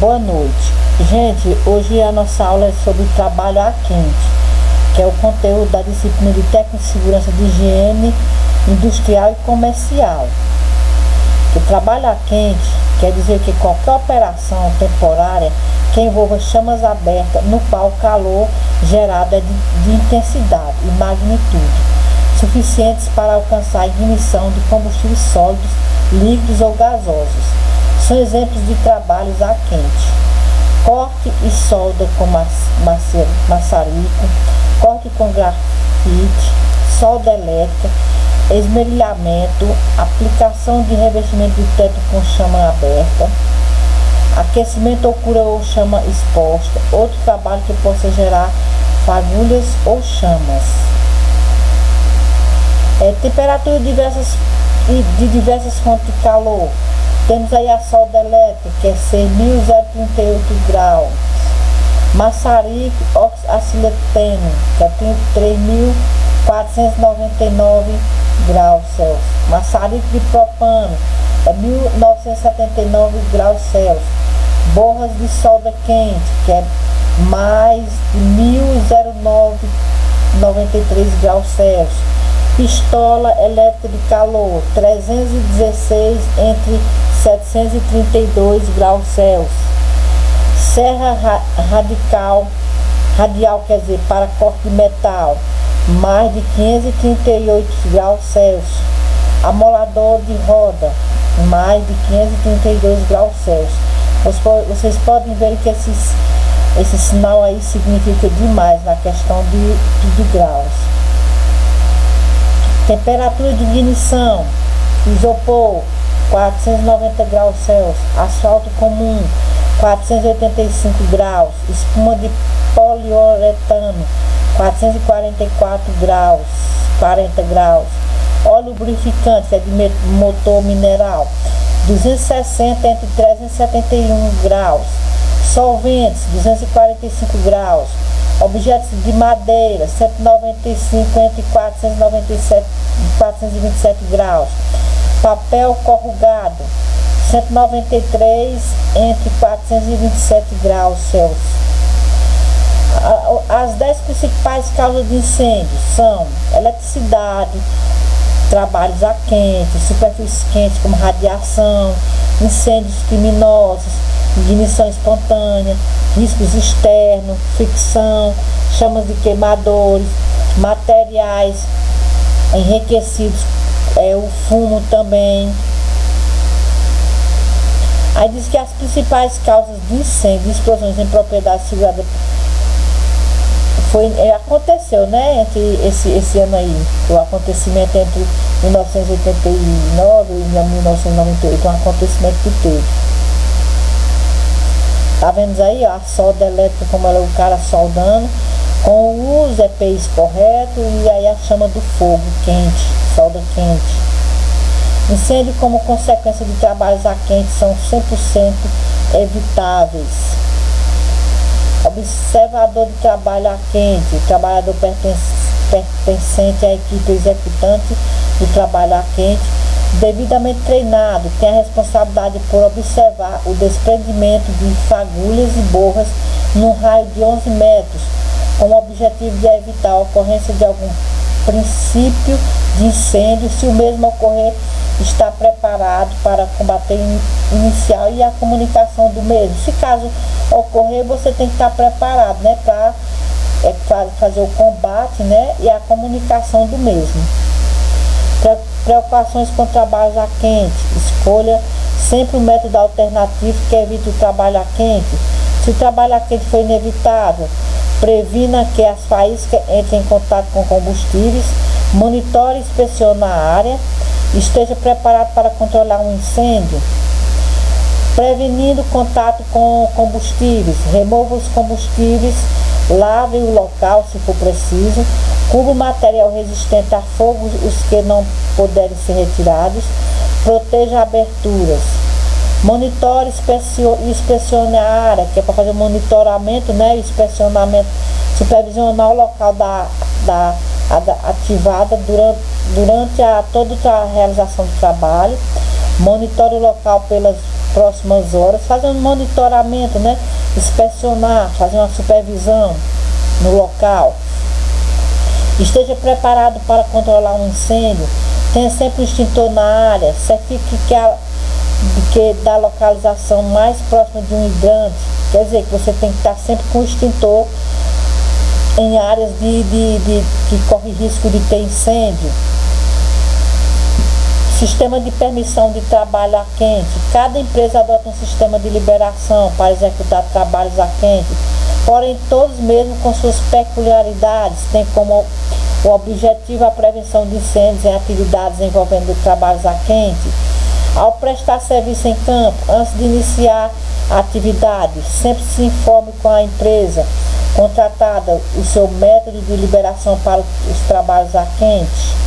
Boa noite. Gente, hoje a nossa aula é sobre trabalho ar quente, que é o conteúdo da disciplina de técnica de segurança de higiene industrial e comercial. O trabalho ar quente quer dizer que qualquer operação temporária que envolva chamas abertas no qual o calor gerado é de intensidade e magnitude suficientes para alcançar a ignição de combustíveis sólidos, líquidos ou gasosos. São exemplos de trabalhos ar quente: corte e solda com maçarico, corte com grafite, solda elétrica, esmerilhamento, aplicação de revestimento de teto com chama aberta, aquecimento ou cura ou chama exposta, outro trabalho que possa gerar fagulhas ou chamas. Temperatura de diversas fontes de calor. Temos aí a solda elétrica, que é 6.038 graus. Maçarico oxileteno, que é 3.499 graus Celsius. Maçarico de propano, é 1.979 graus Celsius. Borras de solda quente, que é mais de 1.093 graus Celsius. Pistola elétrica de calor, 316 entre 732 graus Celsius. Serra radial, quer dizer, para corte de metal, mais de 538 graus Celsius. Amolador de roda, mais de 532 graus Celsius. Vocês podem ver que esse sinal aí significa demais na questão de graus. Temperatura de ignição: isopor, 490 graus Celsius. Asfalto comum, 485 graus. Espuma de poliuretano, 444 graus, 40 graus. Óleo lubrificante, que é de motor mineral, 260 entre 371 graus. Solventes, 245 graus. Objetos de madeira, 195 entre 427 graus. Papel corrugado, 193 entre 427 graus Celsius. As 10 principais causas de incêndio são eletricidade, trabalhos a quente, superfícies quentes como radiação, incêndios criminosos, ignição espontânea, riscos externos, fricção, chamas de queimadores, materiais enriquecidos, o fumo também. Aí diz que as principais causas de incêndio e explosões em propriedade segurada aconteceu, né, entre esse ano aí, o acontecimento entre 1989 e 1998, um acontecimento que teve. Tá vendo aí, ó, a solda elétrica, como o cara soldando, com os EPIs corretos, e aí a chama do fogo quente, solda quente. Incêndio como consequência de trabalhos a quente são 100% evitáveis. Observador de trabalho a quente: trabalhador pertencente à equipe executante do trabalho a quente, devidamente treinado, tem a responsabilidade por observar o desprendimento de fagulhas e borras num raio de 11 metros, com o objetivo de evitar a ocorrência de algum princípio de incêndio. Se o mesmo ocorrer, está preparado para combater inicial e a comunicação do mesmo. Se caso ocorrer, você tem que estar preparado, né, para fazer o combate, né, e a comunicação do mesmo. Preocupações com trabalhos a quente: escolha sempre um método alternativo que evite o trabalho a quente. Se o trabalho a quente for inevitável, previna que as faíscas entrem em contato com combustíveis, monitore e inspecione a área, esteja preparado para controlar um incêndio. Prevenindo contato com combustíveis, remova os combustíveis, lave o local se for preciso, cubra o material resistente a fogo os que não puderem ser retirados, proteja aberturas. Monitore e inspecione a área, que é para fazer o monitoramento, né, inspecionamento, supervisionar o local da ativada durante toda a realização do trabalho. Monitore o local pelas próximas horas, fazer um monitoramento, né? Inspecionar, fazer uma supervisão no local. Esteja preparado para controlar um incêndio. Tenha sempre um extintor na área. Certifique que da localização mais próxima de um hidrante. Quer dizer que você tem que estar sempre com o extintor em áreas que corre risco de ter incêndio. Sistema de permissão de trabalho a quente. Cada empresa adota um sistema de liberação para executar trabalhos a quente, porém todos mesmo com suas peculiaridades, têm como o objetivo a prevenção de incêndios em atividades envolvendo trabalhos a quente. Ao prestar serviço em campo, antes de iniciar a atividade, sempre se informe com a empresa contratada o seu método de liberação para os trabalhos a quente.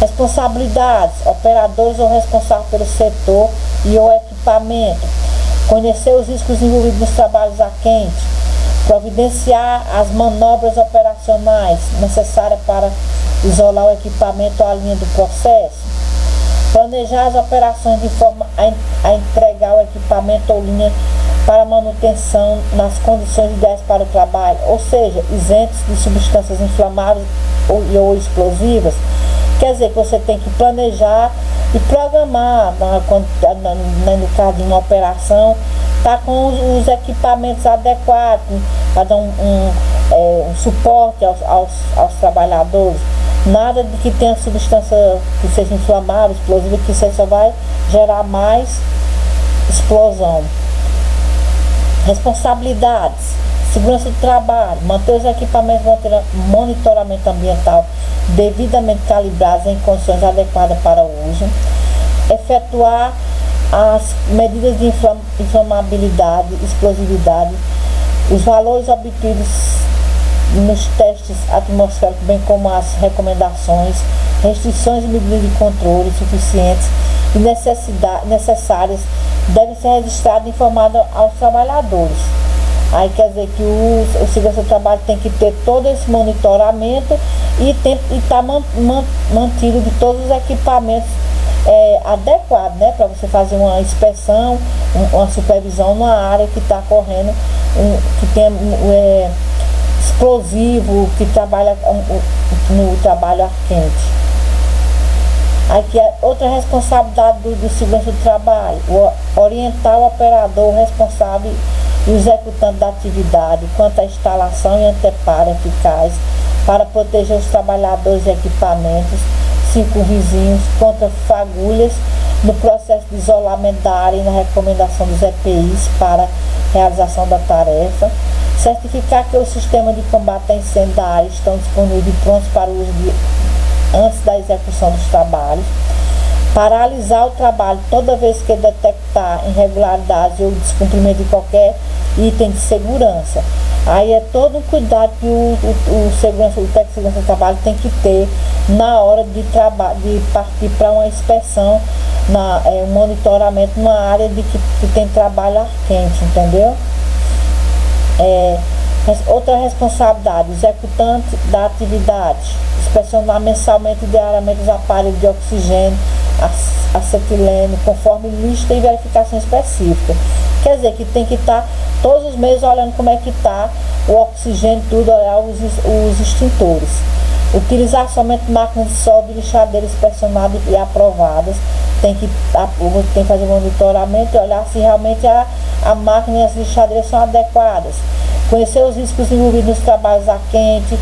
Responsabilidades: operadores ou responsáveis pelo setor e ou equipamento. Conhecer os riscos envolvidos nos trabalhos a quente. Providenciar as manobras operacionais necessárias para isolar o equipamento ou a linha do processo. Planejar as operações de forma a entregar o equipamento ou linha para manutenção nas condições ideais para o trabalho, ou seja, isentos de substâncias inflamáveis ou explosivas. Quer dizer que você tem que planejar e programar, no caso de uma operação, tá com os equipamentos adequados para dar um suporte aos trabalhadores. Nada de que tenha substância que seja inflamável, explosiva, que você só vai gerar mais explosão. Responsabilidades: segurança do trabalho, manter os equipamentos de monitoramento ambiental devidamente calibrados em condições adequadas para o uso, efetuar as medidas de inflamabilidade, explosividade, os valores obtidos nos testes atmosféricos, bem como as recomendações, restrições e medidas de controle suficientes e necessárias devem ser registradas e informadas aos trabalhadores. Aí quer dizer que o segurança do trabalho tem que ter todo esse monitoramento e tá mantido de todos os equipamentos adequados, né, para você fazer uma inspeção, uma supervisão numa área que está correndo, que tem explosivo, que trabalha no trabalho ar quente. Aqui é outra responsabilidade do segurança do trabalho: orientar o operador responsável e o executante da atividade quanto à instalação e anteparo eficaz para proteger os trabalhadores e equipamentos circunvizinhos contra fagulhas no processo de isolamento da área e na recomendação dos EPIs para realização da tarefa. Certificar que os sistemas de combate a incêndio da área estão disponíveis e prontos para o uso antes da execução dos trabalhos. Paralisar o trabalho toda vez que detectar irregularidades ou descumprimento de qualquer item de segurança. Aí é todo um cuidado que o técnico de segurança do trabalho tem que ter na hora de partir para uma inspeção, um monitoramento numa área que tem trabalho ar quente, entendeu? Outra responsabilidade: executante da atividade, inspecionar mensalmente e diariamente os aparelhos de oxigênio, acetileno, conforme lista e verificação específica. Quer dizer que tem que estar todos os meses olhando como é que está o oxigênio, tudo, olhar os extintores. Utilizar somente máquinas de solda e lixadeiras inspecionadas e aprovadas. Tem que fazer um monitoramento e olhar se realmente a máquina e as lixadeiras são adequadas. Conhecer os riscos envolvidos nos trabalhos a quente.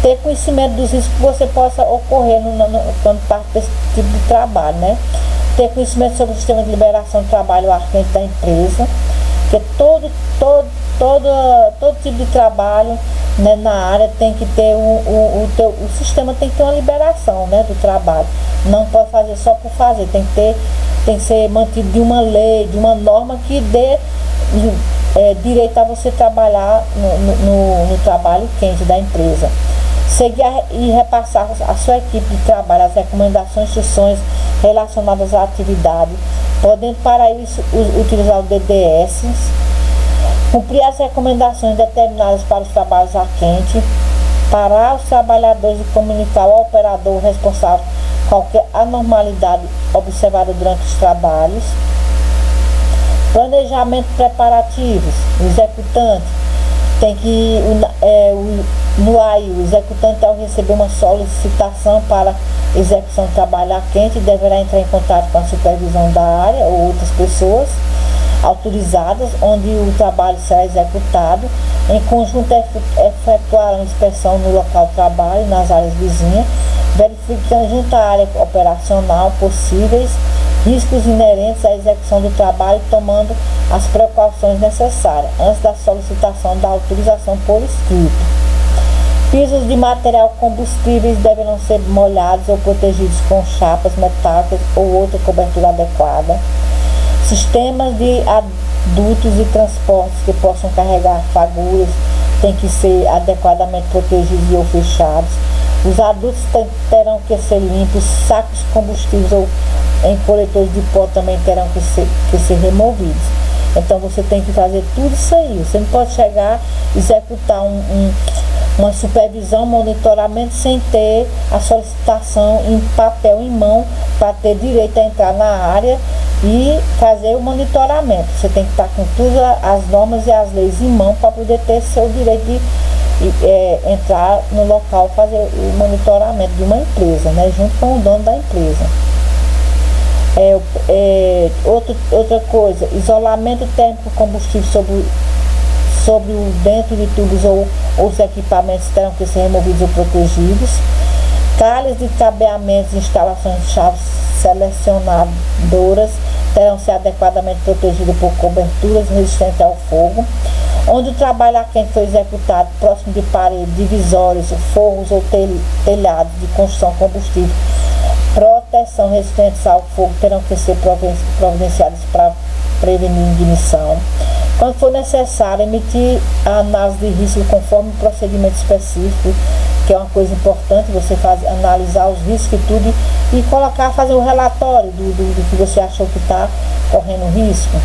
Ter conhecimento dos riscos que você possa ocorrer quando parte desse tipo de trabalho, né? Ter conhecimento sobre o sistema de liberação de trabalho ar quente da empresa, porque todo tipo de trabalho, né, na área tem que ter o sistema tem que ter uma liberação, né, do trabalho. Não pode fazer só por fazer, tem que ser mantido de uma lei, de uma norma que dê direito a você trabalhar no trabalho quente da empresa. Seguir e repassar à sua equipe de trabalho as recomendações e instruções relacionadas à atividade, podendo para isso utilizar o DDS. Cumprir as recomendações determinadas para os trabalhos a quente. Parar os trabalhadores e comunicar ao operador responsável qualquer anormalidade observada durante os trabalhos. Planejamento preparativos. O executante tem que, no AI, o executante, ao receber uma solicitação para execução de trabalho a quente, deverá entrar em contato com a supervisão da área ou outras pessoas autorizadas, onde o trabalho será executado. Em conjunto, efetuarão inspeção no local de trabalho, nas áreas vizinhas, verificando junto à área operacional possíveis riscos inerentes à execução do trabalho, tomando as precauções necessárias antes da solicitação da autorização por escrito. Pisos de material combustíveis deverão ser molhados ou protegidos com chapas metálicas ou outra cobertura adequada. Sistemas de addutos e transportes que possam carregar fagulhas têm que ser adequadamente protegidos ou fechados. Os adultos terão que ser limpos, sacos de combustíveis ou em coletores de pó também terão que ser removidos. Então você tem que fazer tudo isso aí. Você não pode chegar e executar uma supervisão, monitoramento sem ter a solicitação em papel, em mão, para ter direito a entrar na área e fazer o monitoramento. Você tem que estar com todas as normas e as leis em mão para poder ter seu direito de entrar no local, fazer o monitoramento de uma empresa, né, junto com o dono da empresa. Outra coisa, isolamento térmico combustível sobre o dentro de tubos ou os equipamentos terão que ser removidos ou protegidos. Calhas de cabeamentos e instalações de chaves selecionadoras terão que ser adequadamente protegidas por coberturas resistentes ao fogo. Onde o trabalho a quente foi executado próximo de paredes, divisórios, forros ou telhados de construção combustível, proteção resistentes ao fogo terão que ser providenciadas para prevenir ignição. Quando for necessário, emitir a análise de risco conforme o procedimento específico, que é uma coisa importante, você analisar os riscos e tudo, e fazer um relatório do que você achou que está correndo risco.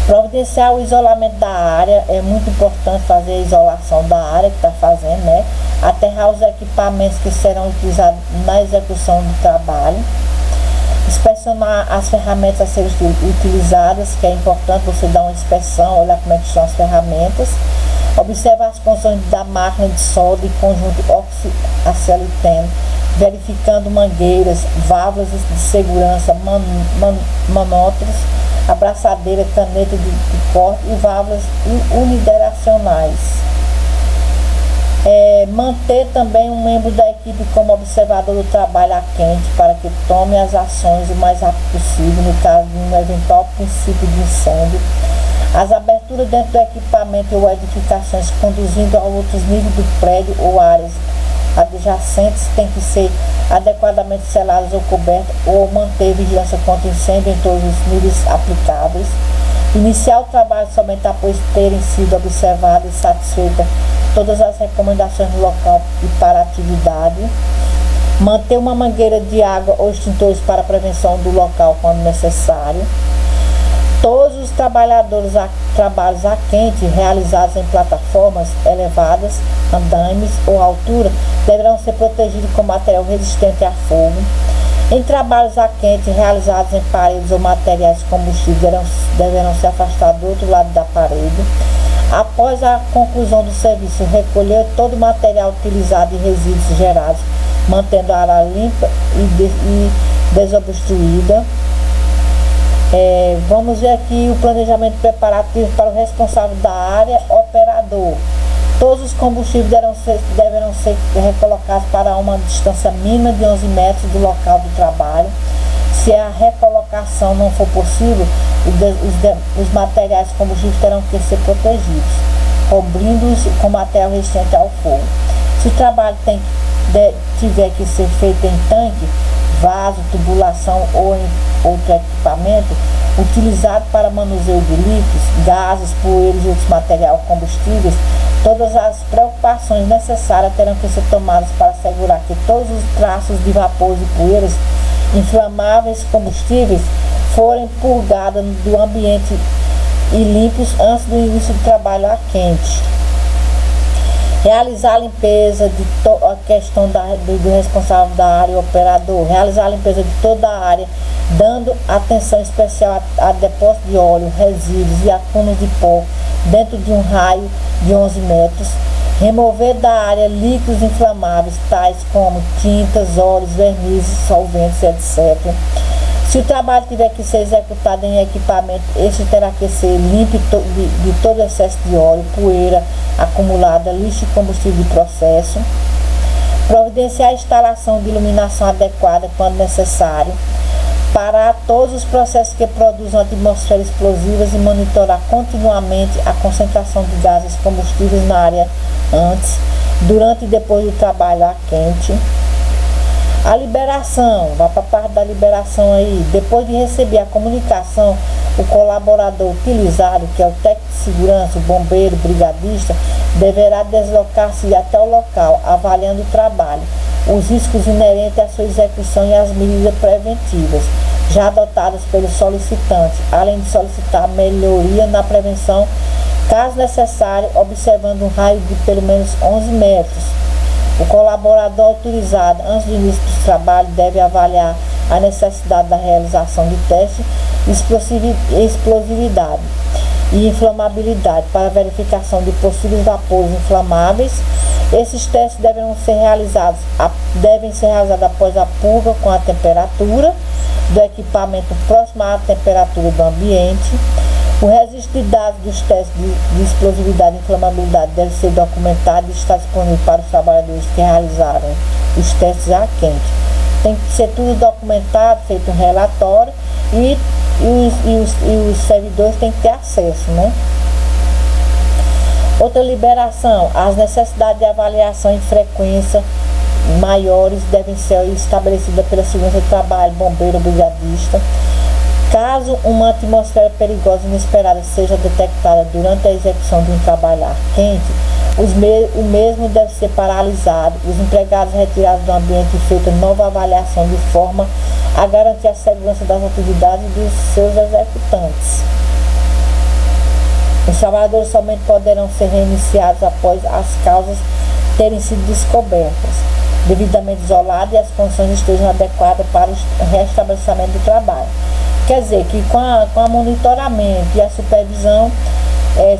Providenciar o isolamento da área, é muito importante fazer a isolação da área que está fazendo, né? Aterrar os equipamentos que serão utilizados na execução do trabalho. Inspecionar as ferramentas a serem utilizadas, que é importante você dar uma inspeção, olhar como é que estão as ferramentas. Observar as condições da máquina de solda e conjunto oxiacetyleno, verificando mangueiras, válvulas de segurança, manómetros, abraçadeira, caneta de corte e válvulas unidirecionais. Manter também um membro da equipe como observador do trabalho a quente para que tome as ações o mais rápido possível no caso de um eventual princípio de incêndio. As aberturas dentro do equipamento ou edificações conduzindo a outros níveis do prédio ou áreas adjacentes têm que ser adequadamente seladas ou cobertas ou manter vigilância contra incêndio em todos os níveis aplicáveis. Iniciar o trabalho somente após terem sido observadas e satisfeitas todas as recomendações do local e para a atividade. Manter uma mangueira de água ou extintores para prevenção do local quando necessário. Todos os trabalhos a quente realizados em plataformas elevadas, andaimes ou altura deverão ser protegidos com material resistente a fogo. Em trabalhos a quente realizados em paredes ou materiais combustíveis deverão ser afastados do outro lado da parede. Após a conclusão do serviço, recolher todo o material utilizado e resíduos gerados, mantendo a área limpa e desobstruída. Vamos ver aqui o planejamento preparativo para o responsável da área, operador. Todos os combustíveis deverão ser recolocados para uma distância mínima de 11 metros do local do trabalho. Se a recolocação não for possível, os materiais combustíveis terão que ser protegidos, cobrindo-os com material resistente ao fogo. Se o trabalho tiver que ser feito em tanque, vaso, tubulação ou em outro equipamento utilizado para manuseio de líquidos, gases, poeiras e outros materiais combustíveis, todas as preocupações necessárias terão que ser tomadas para assegurar que todos os traços de vapores e poeiras inflamáveis combustíveis forem purgados do ambiente e limpos antes do início do trabalho a quente. Realizar a limpeza de a questão do responsável da área, o operador, realizar a limpeza de toda a área, dando atenção especial a depósito de óleo, resíduos e acúmulos de pó dentro de um raio de 11 metros. Remover da área líquidos inflamáveis, tais como tintas, óleos, vernizes, solventes, etc. Se o trabalho tiver que ser executado em equipamento, este terá que ser limpo de todo excesso de óleo, poeira acumulada, lixo e combustível de processo. Providenciar a instalação de iluminação adequada quando necessário. Parar todos os processos que produzam atmosferas explosivas e monitorar continuamente a concentração de gases combustíveis na área antes, durante e depois do trabalho a quente. A liberação, vai para a parte da liberação aí. Depois de receber a comunicação, o colaborador utilizado, que é o técnico de segurança, o bombeiro, o brigadista, deverá deslocar-se até o local, avaliando o trabalho, os riscos inerentes à sua execução e as medidas preventivas, já adotadas pelo solicitante, além de solicitar melhoria na prevenção, caso necessário, observando um raio de pelo menos 11 metros. O colaborador autorizado, antes do início do trabalho, deve avaliar a necessidade da realização de testes de explosividade e inflamabilidade para verificação de possíveis vapores inflamáveis. Esses testes devem ser realizados após a purga com a temperatura do equipamento próximo à temperatura do ambiente. O registro de dados dos testes de explosividade e inflamabilidade deve ser documentado e está disponível para os trabalhadores que realizaram os testes a quente. Tem que ser tudo documentado, feito um relatório e os servidores têm que ter acesso, né? Outra liberação, as necessidades de avaliação em frequência maiores devem ser estabelecidas pela segurança do trabalho, bombeiro, brigadista. Caso uma atmosfera perigosa inesperada seja detectada durante a execução de um trabalho ar quente, o mesmo deve ser paralisado, os empregados retirados do ambiente e feita nova avaliação de forma a garantir a segurança das atividades dos seus executantes. Os trabalhadores somente poderão ser reiniciados após as causas terem sido descobertas, devidamente isoladas e as condições estejam adequadas para o restabelecimento do trabalho. Quer dizer que com a monitoramento e a supervisão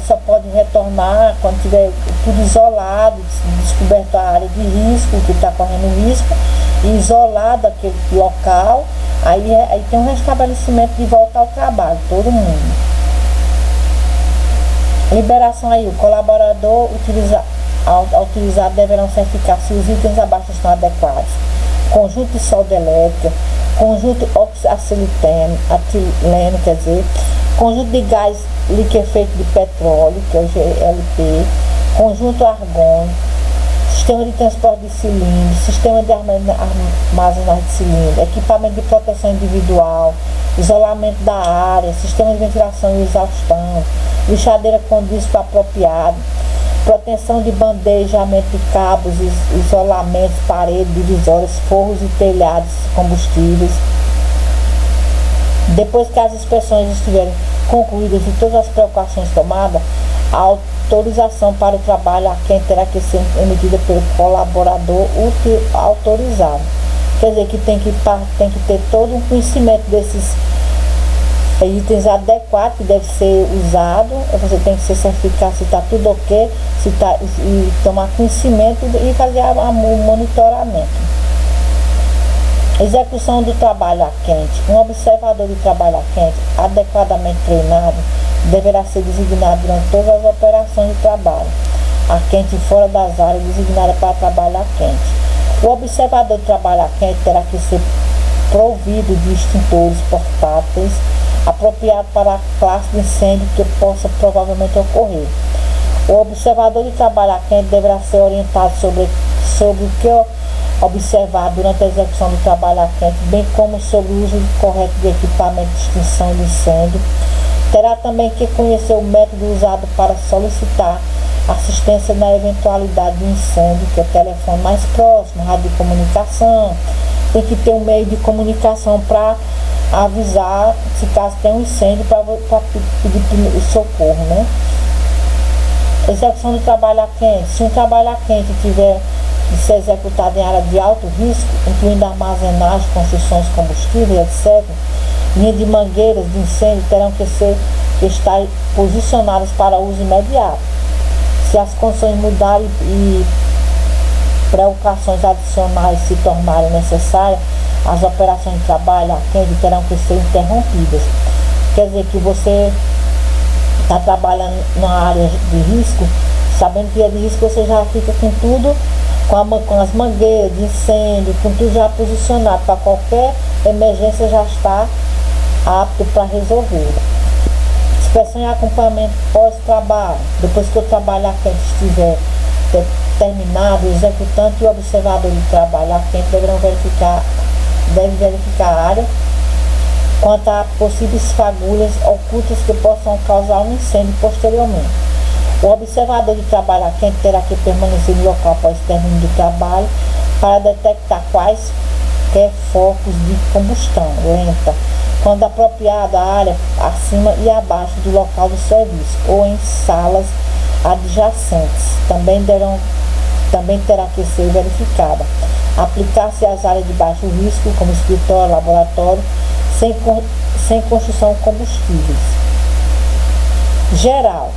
só pode retornar quando tiver tudo isolado, descoberto a área de risco, que está correndo risco, e isolado aquele local, aí tem um restabelecimento de volta ao trabalho, todo mundo. Liberação aí, o colaborador autorizado deverão certificar se os itens abaixo estão adequados. Conjunto de solda elétrica, conjunto oxacetileno, quer dizer, conjunto de gás liquefeito de petróleo, que é o GLP, conjunto argônico, sistema de transporte de cilindro, sistema de armazenagem de cilindro, equipamento de proteção individual, isolamento da área, sistema de ventilação e exaustão, lixadeira com disco apropriado, proteção de bandejamento de cabos, isolamento, paredes, divisórias, forros e telhados combustíveis. Depois que as inspeções estiverem concluídas e todas as precauções tomadas, a autorização para o trabalho a quem terá que ser emitida pelo colaborador autorizado. Quer dizer que tem que ter todo um conhecimento desses itens adequados que deve ser usado. Você tem que se certificar se está tudo ok, e tomar conhecimento e fazer o monitoramento. Execução do trabalho a quente. Um observador de trabalho a quente adequadamente treinado deverá ser designado durante todas as operações de trabalho a quente fora das áreas designadas para trabalho a quente. O observador de trabalho a quente terá que ser provido de extintores portáteis apropriado para a classe de incêndio que possa provavelmente ocorrer. O observador de trabalho a quente deverá ser orientado sobre o que observar durante a execução do trabalho a quente, bem como sobre o uso correto de equipamento de extinção de incêndio. Terá também que conhecer o método usado para solicitar assistência na eventualidade de incêndio, que é o telefone mais próximo, rádio de comunicação. Tem que ter um meio de comunicação para avisar se caso tem um incêndio para pedir socorro, né? Execução do trabalho a quente. Se um trabalho a quente tiver de ser executado em área de alto risco, incluindo armazenagem, construções, combustíveis, etc., linhas de mangueiras de incêndio terão que estar posicionadas para uso imediato. Se as condições mudarem e precauções adicionais se tornarem necessárias, as operações de trabalho a quente terão que ser interrompidas. Quer dizer que você está trabalhando numa área de risco, sabendo que é de risco, você já fica com tudo, com as mangueiras de incêndio, com tudo já posicionado, para qualquer emergência já está apto para resolver. Inspeção e acompanhamento pós-trabalho. Depois que o trabalho a quente estiver terminado, o executante e o observador de trabalho a quente devem verificar a área quanto a possíveis fagulhas ocultas que possam causar um incêndio posteriormente. O observador de trabalho a quente terá que permanecer no local após o término do trabalho para detectar quaisquer focos de combustão lenta, quando apropriado, a área acima e abaixo do local do serviço ou em salas adjacentes também terá que ser verificada. Aplicar-se às áreas de baixo risco, como escritório, laboratório, sem construção de combustíveis. Geral.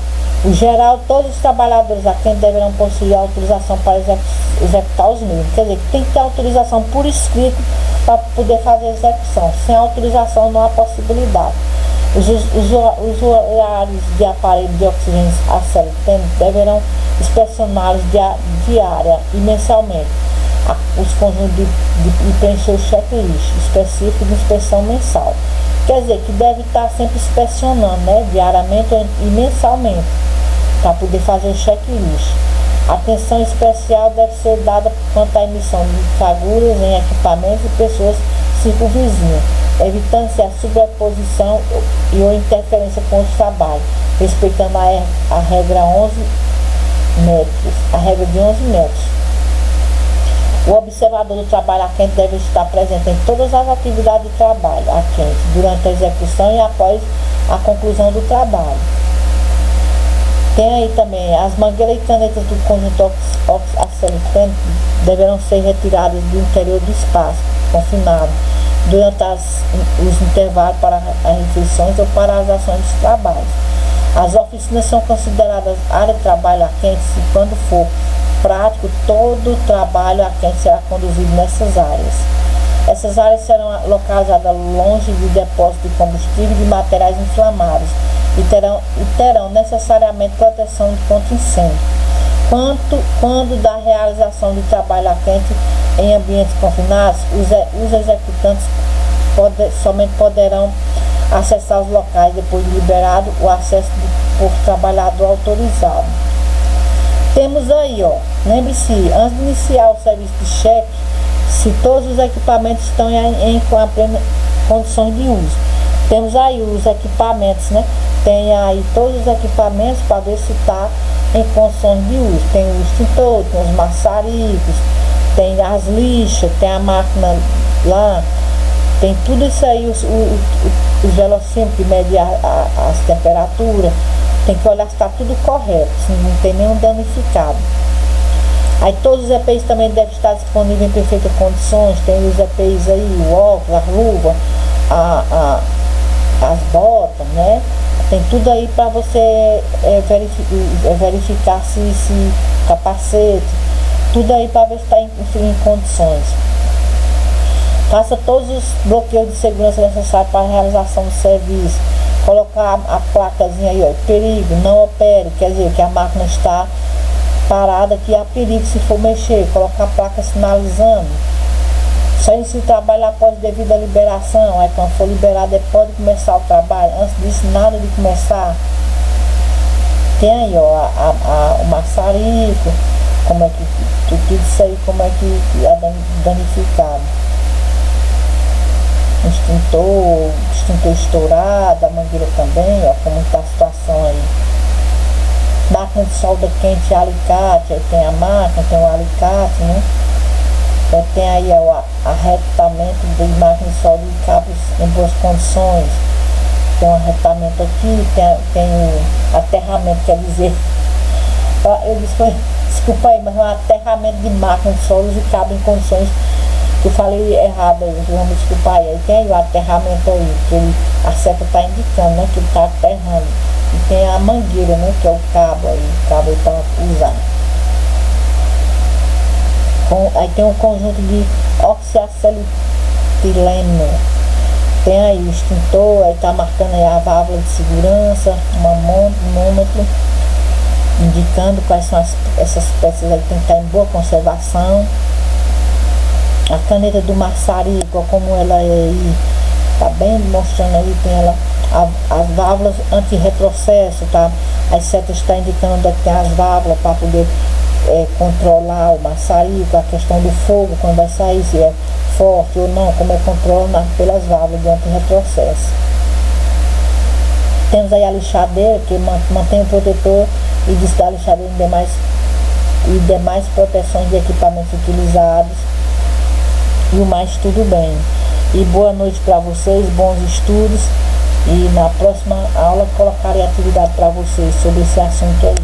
O geral, todos os trabalhadores a quem deverão possuir autorização para executar os mesmos. Quer dizer, que tem que ter autorização por escrito para poder fazer a execução. Sem autorização não há possibilidade. Os usuários de aparelhos de oxigênio acelerador deverão inspecioná-los diária e mensalmente os conjuntos e preencher o checklist específico de inspeção mensal. Quer dizer que deve estar sempre inspecionando, né, diariamente e mensalmente, para poder fazer o checklist. Atenção especial deve ser dada quanto à emissão de fagulhas em equipamentos e pessoas circunvizinhas, evitando-se a sobreposição ou interferência com o trabalho, respeitando a regra 11 metros, a regra de 11 metros. O observador do trabalho a quente deve estar presente em todas as atividades de trabalho a quente, durante a execução e após a conclusão do trabalho. Tem aí também as mangueiras e canetas do conjunto acelerador deverão ser retiradas do interior do espaço confinado durante os intervalos para as refeições ou para as ações dos trabalhos. As oficinas são consideradas área de trabalho a quente se, quando for prático, todo o trabalho a quente será conduzido nessas áreas. Essas áreas serão localizadas longe de depósitos de combustível e de materiais inflamáveis e terão necessariamente proteção contra incêndio. Quando da realização de trabalho a quente em ambientes confinados, os executantes somente poderão acessar os locais depois de liberado o acesso por trabalhador autorizado. Temos aí, ó, lembre-se, antes de iniciar o serviço de cheque, se todos os equipamentos estão em condições de uso. Temos aí os equipamentos, né? Tem aí todos os equipamentos para ver se está em condições de uso. Tem o extintor, tem os maçaricos, tem as lixas, tem a máquina lá, tem tudo isso aí, os velocímetros que medem as temperaturas. Tem que olhar se está tudo correto, se não tem nenhum danificado. Aí todos os EPIs também devem estar disponíveis em perfeitas condições. Tem os EPIs aí, o óculos, a luva, as botas, né? Tem tudo aí para você verificar se capacete, tudo aí para ver se está em condições. Faça todos os bloqueios de segurança necessários para a realização do serviço. Colocar a placazinha aí, ó, perigo, não opere, quer dizer que a máquina está parada, que há perigo se for mexer. Colocar a placa sinalizando. Só inicia o trabalho após devida liberação. Aí quando for liberado, pode começar o trabalho. Antes disso, nada de começar. Tem aí, ó, o maçarico, como é que tudo isso aí, como é que é danificado. Extintor estourado, a mangueira também, ó, como está a situação aí. Máquina de solda quente, alicate, aí tem a máquina, tem o alicate, né? Tem aí o arretamento de máquina de solda de cabos em boas condições. Tem um arretamento aqui, tem o aterramento, quer dizer, Eu disse, foi, desculpa aí, mas é um aterramento de máquina de solos e cabo em condições que eu falei errado aí, vamos desculpar aí. Aí tem aí o aterramento aí, que ele, a seta está indicando, né, que ele está aterrando. E tem a mangueira, né, que é o cabo aí, o cabo aí para usar. Aí tem um conjunto de oxiacetileno. Tem aí o extintor, aí tá marcando aí a válvula de segurança, um mamômetro, indicando quais são essas peças aí que tem que estar em boa conservação. A caneta do maçarico, como ela é aí, tá bem mostrando aí, tem ela, as válvulas anti-retrocesso, tá? As setas estão indicando onde é que tem as válvulas para poder controlar o maçarico, a questão do fogo, quando vai sair, se é forte ou não, como é controlado pelas válvulas de anti-retrocesso. Temos aí a lixadeira, que mantém o protetor e diz da lixadeira e demais proteções de equipamentos utilizados. E o mais tudo bem. E boa noite para vocês, bons estudos. E na próxima aula colocarei atividade para vocês sobre esse assunto aí.